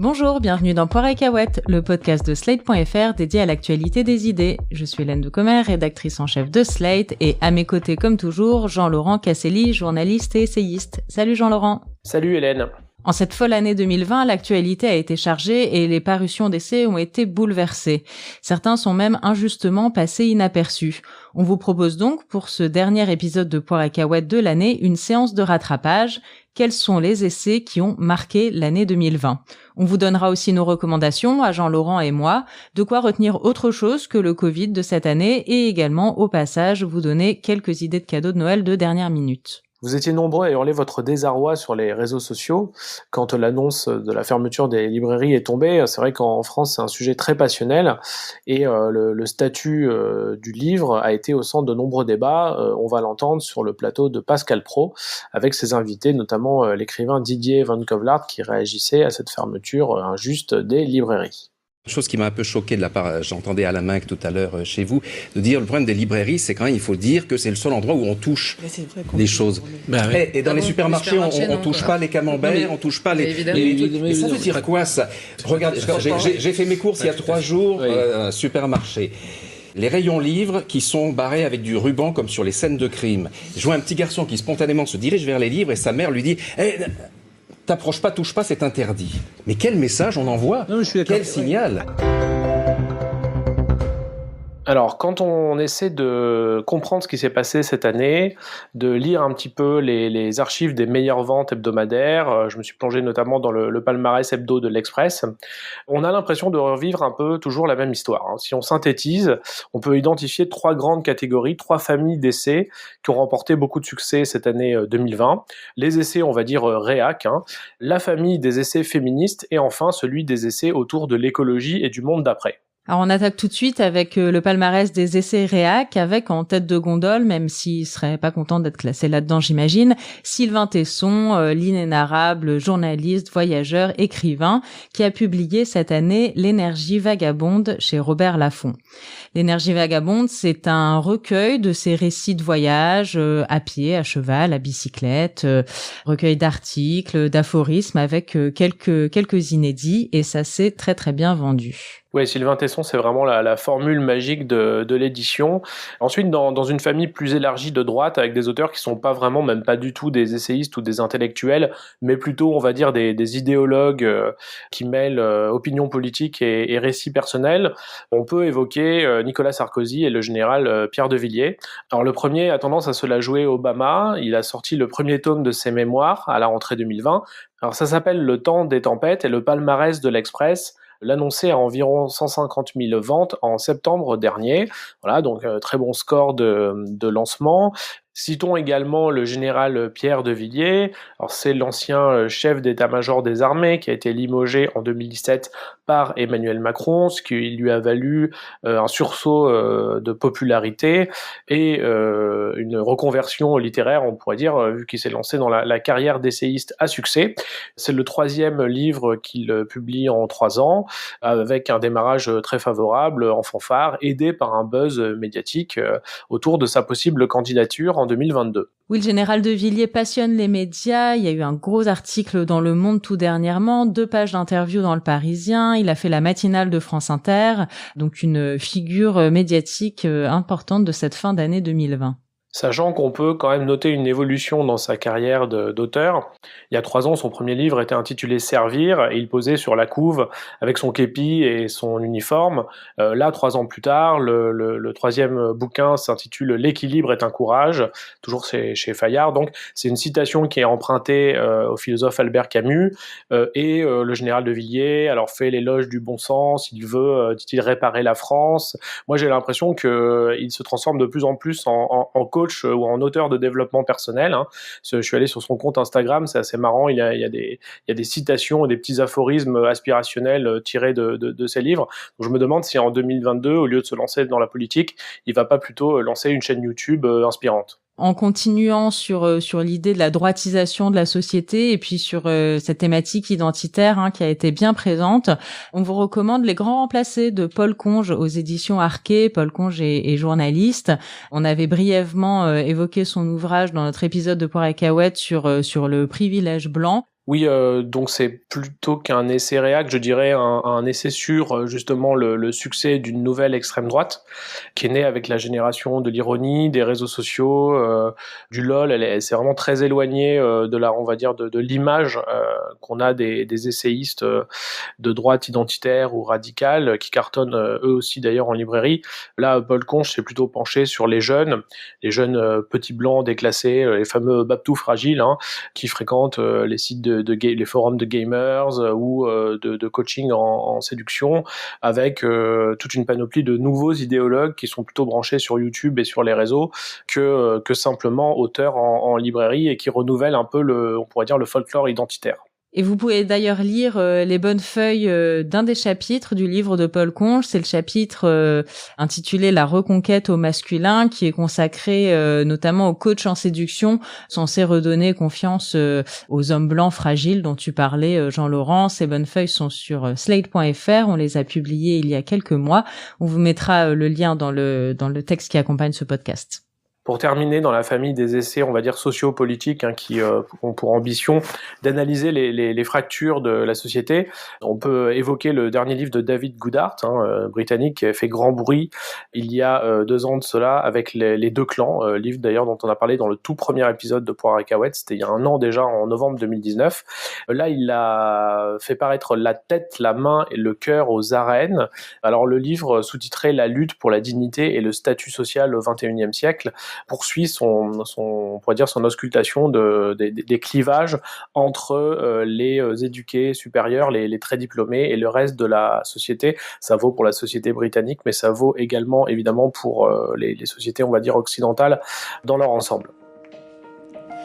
Bonjour, bienvenue dans Poire et Cahuète, le podcast de Slate.fr dédié à l'actualité des idées. Je suis Hélène de Commer, rédactrice en chef de Slate, et à mes côtés, comme toujours, Jean-Laurent Casselli, journaliste et essayiste. Salut Jean-Laurent. Salut Hélène. En cette folle année 2020, l'actualité a été chargée et les parutions d'essais ont été bouleversées. Certains sont même injustement passés inaperçus. On vous propose donc, pour ce dernier épisode de Poire et Cahuète de l'année, une séance de rattrapage. Quels sont les essais qui ont marqué l'année 2020 ? On vous donnera aussi nos recommandations, à Jean-Laurent et moi, de quoi retenir autre chose que le Covid de cette année et également, au passage, vous donner quelques idées de cadeaux de Noël de dernière minute. Vous étiez nombreux à hurler votre désarroi sur les réseaux sociaux quand l'annonce de la fermeture des librairies est tombée. C'est vrai qu'en France, c'est un sujet très passionnel et le statut du livre a été au centre de nombreux débats. On va l'entendre sur le plateau de Pascal Praud avec ses invités, notamment l'écrivain Didier Van Kovlart qui réagissait à cette fermeture injuste des librairies. Chose qui m'a un peu choqué de la part, j'entendais Alain Minck tout à l'heure chez vous, de dire le problème des librairies, c'est quand même, il faut dire que c'est le seul endroit où on touche des choses. Et dans les supermarchés, on touche pas les camemberts, on touche pas les trucs. Et ça veut dire quoi ça ? Regarde, j'ai fait mes courses il y a 3 jours, un supermarché. Les rayons livres qui sont barrés avec du ruban comme sur les scènes de crime. Je vois un petit garçon qui spontanément se dirige vers les livres et sa mère lui dit t'approches pas, touche pas, c'est interdit. Mais quel message on envoie ? Quel signal ? Alors, quand on essaie de comprendre ce qui s'est passé cette année, de lire un petit peu les archives des meilleures ventes hebdomadaires, je me suis plongé notamment dans le palmarès hebdo de l'Express, on a l'impression de revivre un peu toujours la même histoire. Si on synthétise, on peut identifier 3 grandes catégories, 3 familles d'essais qui ont remporté beaucoup de succès cette année 2020. Les essais, on va dire, réac, la famille des essais féministes et enfin celui des essais autour de l'écologie et du monde d'après. Alors on attaque tout de suite avec le palmarès des essais réac, avec en tête de gondole, même s'il serait pas content d'être classé là-dedans, j'imagine, Sylvain Tesson, l'inénarrable journaliste, voyageur, écrivain, qui a publié cette année L'énergie vagabonde chez Robert Laffont. L'énergie vagabonde, c'est un recueil de ses récits de voyage, à pied, à cheval, à bicyclette, recueil d'articles, d'aphorismes avec quelques inédits, et ça s'est très très bien vendu. Oui, Sylvain Tesson, c'est vraiment la formule magique de l'édition. Ensuite, dans une famille plus élargie de droite, avec des auteurs qui sont pas vraiment, même pas du tout des essayistes ou des intellectuels, mais plutôt, on va dire, des idéologues qui mêlent opinion politique et récit personnel, on peut évoquer Nicolas Sarkozy et le général Pierre de Villiers. Alors le premier a tendance à se la jouer Obama, il a sorti le premier tome de ses mémoires à la rentrée 2020. Alors ça s'appelle Le temps des tempêtes et le palmarès de l'Express l'annonçait à environ 150 000 ventes en septembre dernier. Voilà, donc très bon score de lancement. Citons également le général Pierre de Villiers. Alors c'est l'ancien chef d'état-major des armées qui a été limogé en 2017 par Emmanuel Macron, ce qui lui a valu un sursaut de popularité et une reconversion littéraire, on pourrait dire, vu qu'il s'est lancé dans la carrière d'essayiste à succès. C'est le 3e livre qu'il publie en 3 ans, avec un démarrage très favorable en fanfare, aidé par un buzz médiatique autour de sa possible candidature en 2022. Oui, le général de Villiers passionne les médias. Il y a eu un gros article dans Le Monde tout dernièrement, 2 pages d'interview dans Le Parisien. Il a fait la matinale de France Inter, donc une figure médiatique importante de cette fin d'année 2020. Sachant qu'on peut quand même noter une évolution dans sa carrière d'auteur. Il y a 3 ans, son premier livre était intitulé Servir, et il posait sur la couve avec son képi et son uniforme. Là, 3 ans plus tard, le 3e bouquin s'intitule L'équilibre est un courage, toujours chez Fayard. Donc, c'est une citation qui est empruntée au philosophe Albert Camus, et le général de Villiers alors fait l'éloge du bon sens, il veut, dit-il, réparer la France. Moi, j'ai l'impression qu'il se transforme de plus en plus en coach ou en auteur de développement personnel. Je suis allé sur son compte Instagram, c'est assez marrant, il y a des citations et des petits aphorismes aspirationnels tirés de ses livres. Donc je me demande si en 2022, au lieu de se lancer dans la politique, il va pas plutôt lancer une chaîne YouTube inspirante. En continuant sur l'idée de la droitisation de la société et puis sur cette thématique identitaire qui a été bien présente, on vous recommande Les Grands Remplacés de Paul Conge aux éditions Arquet. Paul Conge est journaliste. On avait brièvement évoqué son ouvrage dans notre épisode de Poire et Cahuète sur le privilège blanc. Oui, donc c'est plutôt qu'un essai réac, je dirais un essai sur justement le succès d'une nouvelle extrême droite qui est née avec la génération de l'ironie, des réseaux sociaux, du LOL. C'est vraiment très éloigné de la, on va dire, de l'image qu'on a des essayistes de droite identitaire ou radicale qui cartonnent eux aussi d'ailleurs en librairie. Là, Paul Conche s'est plutôt penché sur les jeunes petits blancs déclassés, les fameux babtou fragiles, qui fréquentent les sites les forums de gamers ou de coaching en séduction, avec toute une panoplie de nouveaux idéologues qui sont plutôt branchés sur YouTube et sur les réseaux que simplement auteurs en librairie et qui renouvellent un peu on pourrait dire le folklore identitaire. Et vous pouvez d'ailleurs lire les bonnes feuilles d'un des chapitres du livre de Paul Conche. C'est le chapitre intitulé « La reconquête au masculin » qui est consacré notamment aux coachs en séduction, censé redonner confiance aux hommes blancs fragiles dont tu parlais, Jean-Laurent. Ces bonnes feuilles sont sur slate.fr. On les a publiées il y a quelques mois. On vous mettra le lien dans le texte qui accompagne ce podcast. Pour terminer, dans la famille des essais, on va dire sociopolitiques, qui ont pour ambition d'analyser les fractures de la société, on peut évoquer le dernier livre de David Goodhart, britannique, qui a fait grand bruit il y a 2 ans de cela, avec les deux clans, livre d'ailleurs dont on a parlé dans le tout premier épisode de Poire et Cacahuètes, c'était il y a 1 an déjà, en novembre 2019. Là, il a fait paraître La tête, la main et le cœur aux arènes. Alors le livre, sous-titré « La lutte pour la dignité et le statut social au XXIe siècle », poursuit on pourrait dire son auscultation des clivages entre les éduqués supérieurs, les très diplômés et le reste de la société. Ça vaut pour la société britannique, mais ça vaut également évidemment pour les sociétés, on va dire, occidentales dans leur ensemble.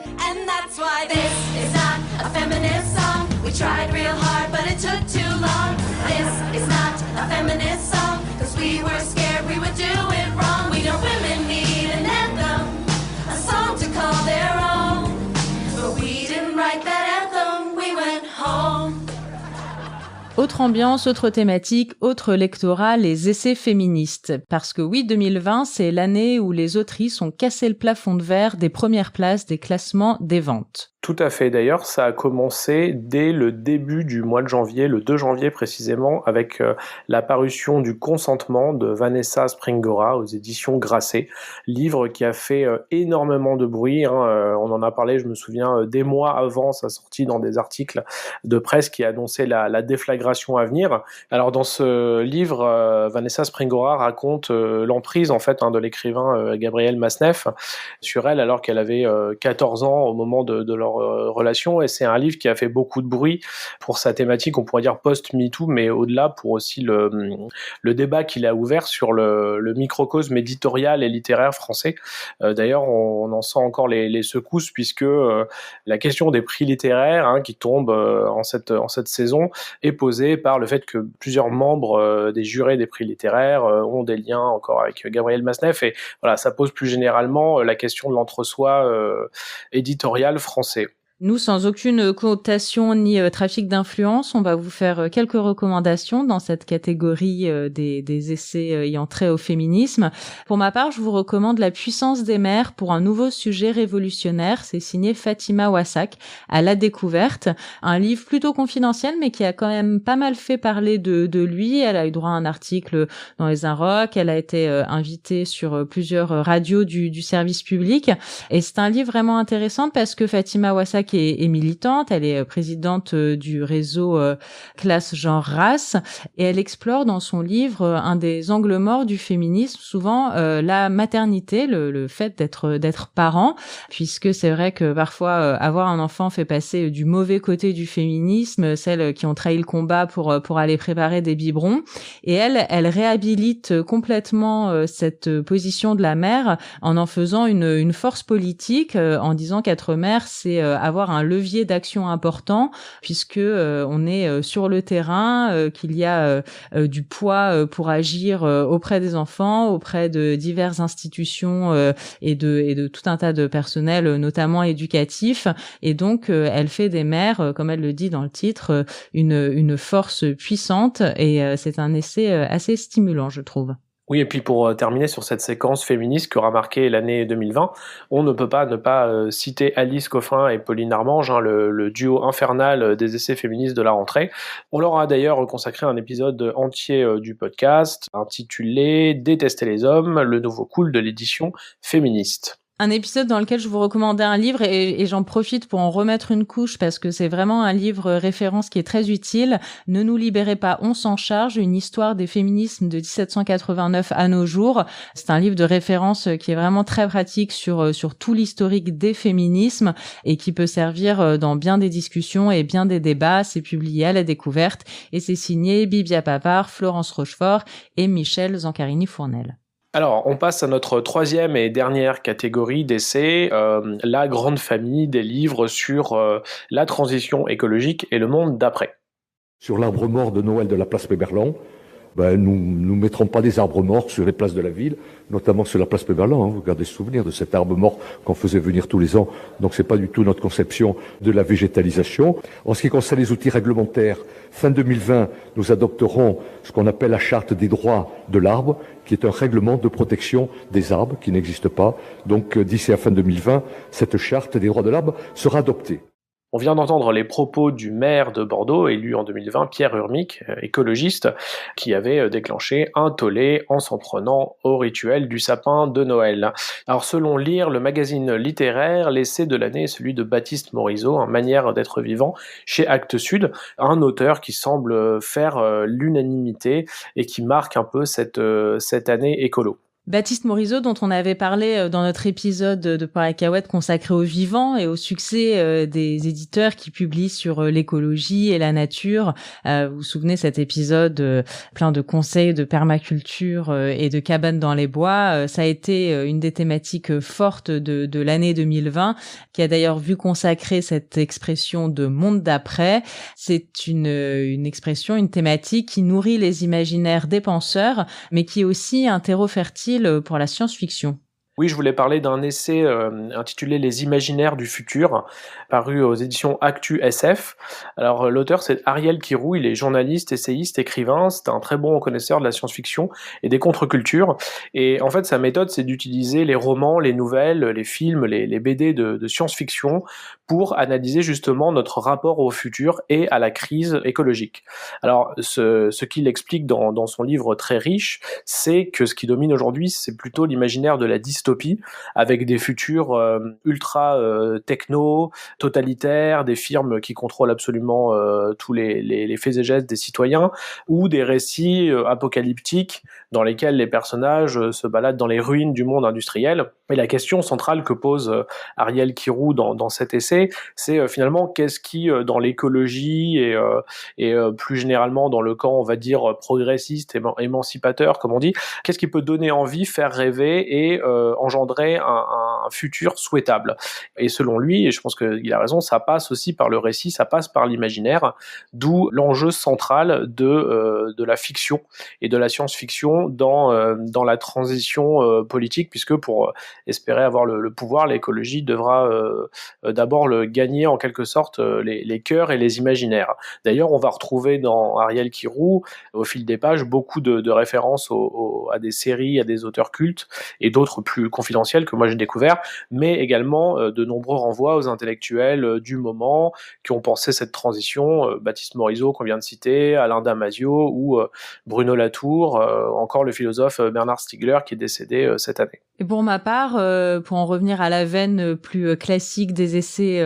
And that's why this is not a feminist song. We tried real hard, but it took too long. This is not a feminist song, 'cause we were scared we would do it wrong. We know women need an anthem, a song to call their own. But we didn't write that anthem, we went home. Autre ambiance, autre thématique, autre lectorat, les essais féministes. Parce que oui, 2020, c'est l'année où les autrices ont cassé le plafond de verre des premières places des classements des ventes. Tout à fait. D'ailleurs, ça a commencé dès le début du mois de janvier, le 2 janvier précisément, avec la parution du Consentement de Vanessa Springora aux éditions Grasset, livre qui a fait énormément de bruit. On en a parlé, je me souviens, des mois avant sa sortie dans des articles de presse qui annonçaient la déflagration à venir. Alors dans ce livre, Vanessa Springora raconte l'emprise en fait de l'écrivain Gabriel Masneff sur elle alors qu'elle avait 14 ans au moment de leur relation, et c'est un livre qui a fait beaucoup de bruit pour sa thématique, on pourrait dire post-MeToo, mais au-delà pour aussi le débat qu'il a ouvert sur le microcosme éditorial et littéraire français. D'ailleurs, on en sent encore les secousses, puisque la question des prix littéraires qui tombent en cette saison est posée par le fait que plusieurs membres des jurés des prix littéraires ont des liens encore avec Gabriel Masneff, et voilà, ça pose plus généralement la question de l'entre-soi éditorial français. Nous, sans aucune connotation ni trafic d'influence, on va vous faire quelques recommandations dans cette catégorie des essais ayant trait au féminisme. Pour ma part, je vous recommande La puissance des mères pour un nouveau sujet révolutionnaire. C'est signé Fatima Wassak à La Découverte. Un livre plutôt confidentiel, mais qui a quand même pas mal fait parler de lui. Elle a eu droit à un article dans les Inrocks. Elle a été invitée sur plusieurs radios du service public. Et c'est un livre vraiment intéressant parce que Fatima Wassak est militante, elle est présidente du réseau Classe Genre Race, et elle explore dans son livre un des angles morts du féminisme, souvent la maternité, le fait d'être parent, puisque c'est vrai que parfois avoir un enfant fait passer du mauvais côté du féminisme, celles qui ont trahi le combat pour aller préparer des biberons, et elle réhabilite complètement cette position de la mère en faisant une force politique, en disant qu'être mère, c'est avoir un levier d'action important, puisque on est sur le terrain, qu'il y a du poids pour agir auprès des enfants, auprès de diverses institutions et de tout un tas de personnels, notamment éducatifs, et donc elle fait des mères, comme elle le dit dans le titre, une force puissante, et c'est un essai assez stimulant, je trouve. Oui, et puis pour terminer sur cette séquence féministe qui aura marqué l'année 2020, on ne peut pas ne pas citer Alice Coffin et Pauline Armange, hein, le duo infernal des essais féministes de la rentrée. On leur a d'ailleurs consacré un épisode entier du podcast intitulé « Détester les hommes, le nouveau cool de l'édition féministe ». Un épisode dans lequel je vous recommandais un livre et j'en profite pour en remettre une couche parce que c'est vraiment un livre référence qui est très utile. Ne nous libérez pas, on s'en charge, une histoire des féminismes de 1789 à nos jours. C'est un livre de référence qui est vraiment très pratique sur tout l'historique des féminismes et qui peut servir dans bien des discussions et bien des débats. C'est publié à La Découverte et c'est signé Bibia Papard, Florence Rochefort et Michel Zancarini-Fournel. Alors, on passe à notre troisième et dernière catégorie d'essais, la grande famille des livres sur la transition écologique et le monde d'après. Sur l'arbre mort de Noël de la place Péberlan, nous mettrons pas des arbres morts sur les places de la ville, notamment sur la place Péberlan. Vous gardez souvenir de cet arbre mort qu'on faisait venir tous les ans. Donc c'est pas du tout notre conception de la végétalisation. En ce qui concerne les outils réglementaires, fin 2020, nous adopterons ce qu'on appelle la charte des droits de l'arbre, qui est un règlement de protection des arbres qui n'existe pas. Donc d'ici à fin 2020, cette charte des droits de l'arbre sera adoptée. On vient d'entendre les propos du maire de Bordeaux, élu en 2020, Pierre Urmic, écologiste, qui avait déclenché un tollé en s'en prenant au rituel du sapin de Noël. Alors selon Lire, le magazine littéraire, l'essai de l'année est celui de Baptiste Morisot, en Manière d'être vivant, chez Actes Sud, un auteur qui semble faire l'unanimité et qui marque un peu cette année écolo. Baptiste Morisot, dont on avait parlé dans notre épisode de Paracahuète consacré au vivant et au succès des éditeurs qui publient sur l'écologie et la nature. Vous vous souvenez cet épisode plein de conseils de permaculture et de cabanes dans les bois. Ça a été une des thématiques fortes de l'année 2020, qui a d'ailleurs vu consacrer cette expression de monde d'après. C'est une expression, une thématique qui nourrit les imaginaires des penseurs, mais qui est aussi un terreau fertile pour la science-fiction. Oui, je voulais parler d'un essai intitulé « Les imaginaires du futur », paru aux éditions Actu SF. Alors l'auteur, c'est Ariel Kirou, il est journaliste, essayiste, écrivain, c'est un très bon connaisseur de la science-fiction et des contre-cultures. Et en fait, sa méthode, c'est d'utiliser les romans, les nouvelles, les films, les BD de science-fiction pour analyser justement notre rapport au futur et à la crise écologique. Alors, ce qu'il explique dans son livre très riche, c'est que ce qui domine aujourd'hui, c'est plutôt l'imaginaire de la dystopie, avec des futurs ultra techno, totalitaires, des firmes qui contrôlent absolument tous les faits et gestes des citoyens, ou des récits apocalyptiques dans lesquels les personnages se baladent dans les ruines du monde industriel. Et la question centrale que pose Ariel Kirou dans cet essai, c'est finalement qu'est-ce qui, dans l'écologie et plus généralement dans le camp, on va dire, progressiste, émancipateur, comme on dit, qu'est-ce qui peut donner envie, faire rêver et engendrer un futur souhaitable. Et selon lui, et je pense qu'il a raison, ça passe aussi par le récit, ça passe par l'imaginaire, d'où l'enjeu central de la fiction et de la science-fiction dans la transition politique, puisque pour espérer avoir le pouvoir, l'écologie devra d'abord le gagner en quelque sorte les cœurs et les imaginaires. D'ailleurs, on va retrouver dans Ariel Kirou, au fil des pages, beaucoup de références à des séries, à des auteurs cultes et d'autres plus confidentiels que moi j'ai découvert, mais également de nombreux renvois aux intellectuels du moment qui ont pensé cette transition, Baptiste Morisot qu'on vient de citer, Alain Damasio ou Bruno Latour, encore le philosophe Bernard Stiegler qui est décédé cette année. Et pour ma part, pour en revenir à la veine plus classique des essais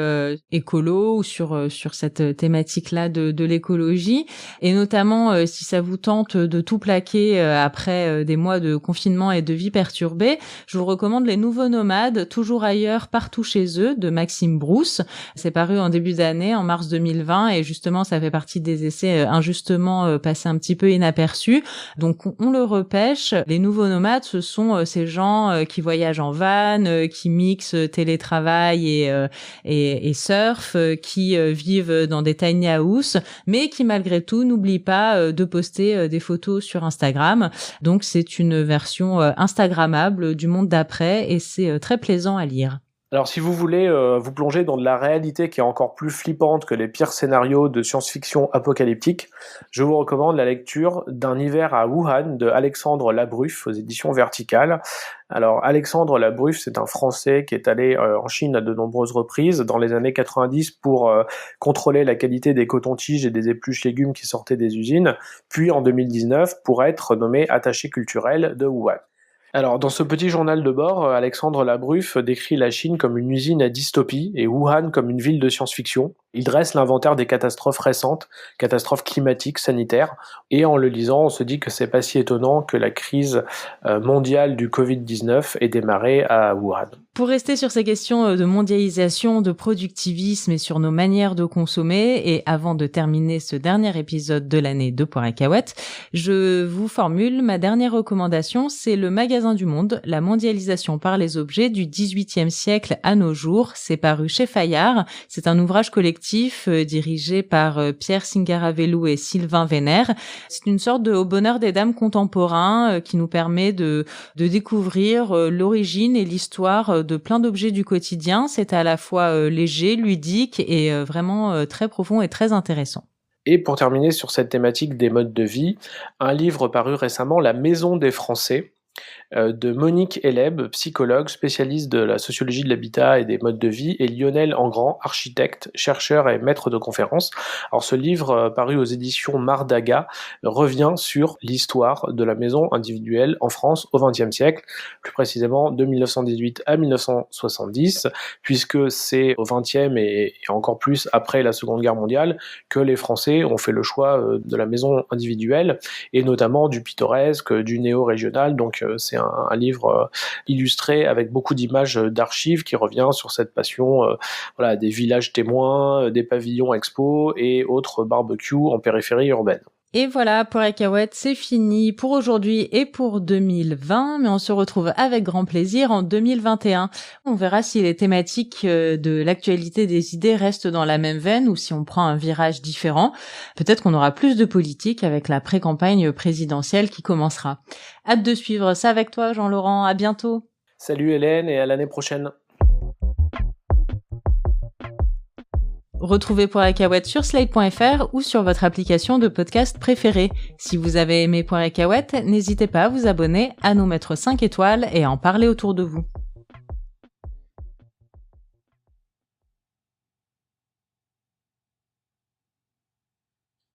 écolos ou sur cette thématique-là de l'écologie, et notamment si ça vous tente de tout plaquer après des mois de confinement et de vie perturbée, je vous recommande Les Nouveaux Nomades, toujours ailleurs, partout chez eux, de Maxime Brousse. C'est paru en début d'année, en mars 2020, et justement ça fait partie des essais injustement passés un petit peu inaperçus. Donc on le repêche. Les Nouveaux Nomades, ce sont ces gens qui voyagent en van, qui mixent télétravail et surf, qui vivent dans des tiny house, mais qui malgré tout n'oublient pas de poster des photos sur Instagram. Donc c'est une version instagrammable du monde d'après et c'est très plaisant à lire. Alors si vous voulez vous plonger dans de la réalité qui est encore plus flippante que les pires scénarios de science-fiction apocalyptique, je vous recommande la lecture d'Un hiver à Wuhan de Alexandre Labruffe aux éditions Verticales. Alors Alexandre Labruffe, c'est un Français qui est allé en Chine à de nombreuses reprises dans les années 90 pour contrôler la qualité des cotons-tiges et des épluches légumes qui sortaient des usines, puis en 2019 pour être nommé attaché culturel de Wuhan. Alors, dans ce petit journal de bord, Alexandre Labruffe décrit la Chine comme une usine à dystopie et Wuhan comme une ville de science-fiction. Il dresse l'inventaire des catastrophes récentes, catastrophes climatiques, sanitaires, et en le lisant, on se dit que c'est pas si étonnant que la crise mondiale du Covid-19 ait démarré à Wuhan. Pour rester sur ces questions de mondialisation, de productivisme et sur nos manières de consommer, et avant de terminer ce dernier épisode de l'année de Poire et Cacahuètes, je vous formule ma dernière recommandation, c'est le Magasin du Monde, la mondialisation par les objets du XVIIIe siècle à nos jours. C'est paru chez Fayard. C'est un ouvrage collectif dirigé par Pierre Singaravelou et Sylvain Vénère. C'est une sorte de Au bonheur des dames contemporains qui nous permet de découvrir l'origine et l'histoire de plein d'objets du quotidien. C'est à la fois léger, ludique et vraiment très profond et très intéressant. Et pour terminer sur cette thématique des modes de vie, un livre paru récemment, La Maison des Français, de Monique Eleb, psychologue, spécialiste de la sociologie de l'habitat et des modes de vie, et Lionel Engrand, architecte, chercheur et maître de conférences. Alors ce livre, paru aux éditions Mardaga, revient sur l'histoire de la maison individuelle en France au XXe siècle, plus précisément de 1918 à 1970, puisque c'est au XXe et encore plus après la Seconde Guerre mondiale que les Français ont fait le choix de la maison individuelle, et notamment du pittoresque, du néo-régional. Donc c'est un livre illustré avec beaucoup d'images d'archives qui revient sur cette passion des villages témoins, des pavillons expos et autres barbecues en périphérie urbaine. Et voilà, Poire et Cacahuètes, c'est fini pour aujourd'hui et pour 2020, mais on se retrouve avec grand plaisir en 2021. On verra si les thématiques de l'actualité des idées restent dans la même veine ou si on prend un virage différent. Peut-être qu'on aura plus de politique avec la pré-campagne présidentielle qui commencera. Hâte de suivre ça avec toi, Jean-Laurent. À bientôt. Salut Hélène et à l'année prochaine. Retrouvez Poire et Cacahuètes sur slate.fr ou sur votre application de podcast préférée. Si vous avez aimé Poire et Cacahuètes, n'hésitez pas à vous abonner, à nous mettre 5 étoiles et à en parler autour de vous.